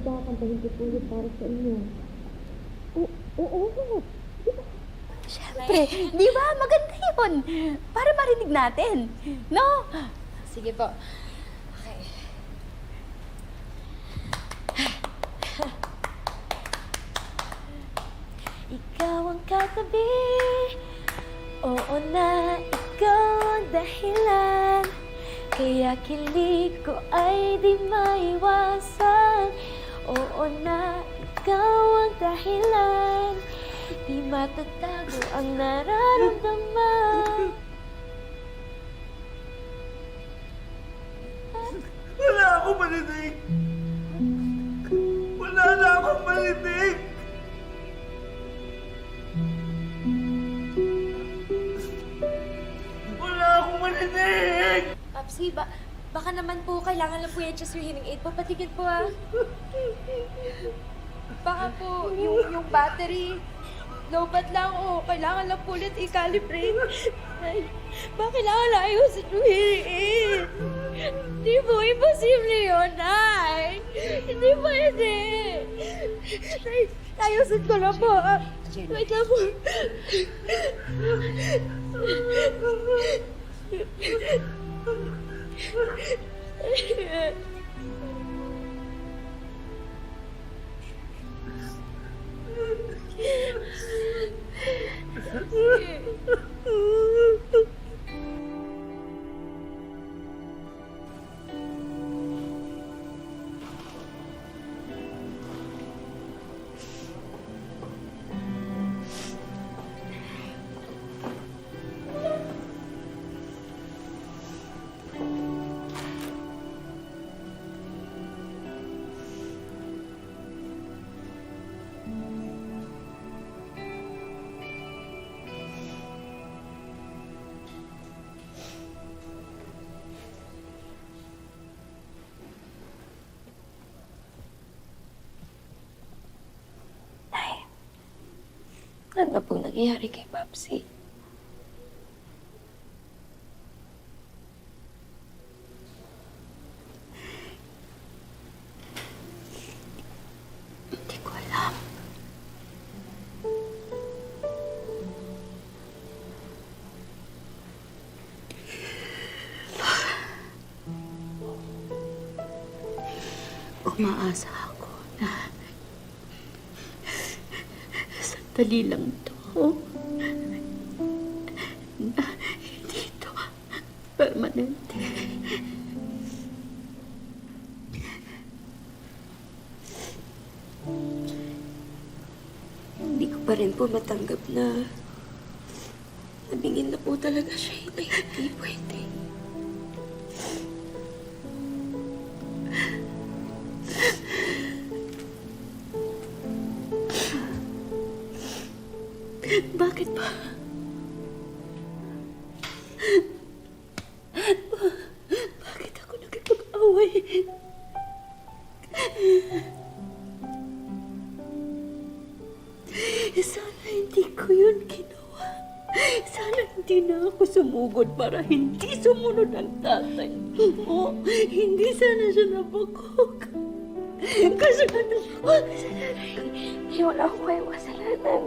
ba, kantahin ko po yun para sa inyo. Oo. Di ba? Siyempre, di ba? Maganda yun. Para marinig natin. No? Sige po. Okay. Ikaw ang katabi, oo na, ikaw ang dahilan. Kaya kilig ko ay di maiwasan. Oo na, ikaw ang dahilan. Di matatago ang nararamdaman. Wala akong marinig! Wala na akong marinig! Wala akong marinig! Papsi, baka naman po kailangan lang po i-adjust your hearing aid. Papatigil po Baka po yung battery, lobat lang o kailangan lang po ulit i-calibrate. Ay, baka kailangan lang ayusin yung hearing aid. Hindi po, imposible yun, Nay. Hindi pwede. Nay, ayusin ko lang po. Wait lang po. Ano pong nangyayari kay Papsi? Hindi ko alam. Umaasa ako na sandali lang to. Na hindi to permanente. Hindi ko pa rin po matanggap na nabingin na po talaga siya na hindi pwede. Bakit ba? Bakit ako nakipag-away? Sana hindi ko yun ginawa. Sana hindi na ako sumugod para hindi sumunod ang tatay mo. Hindi sana siya nabagok. Kasalanan ko. Wala akong kayong kasalanan.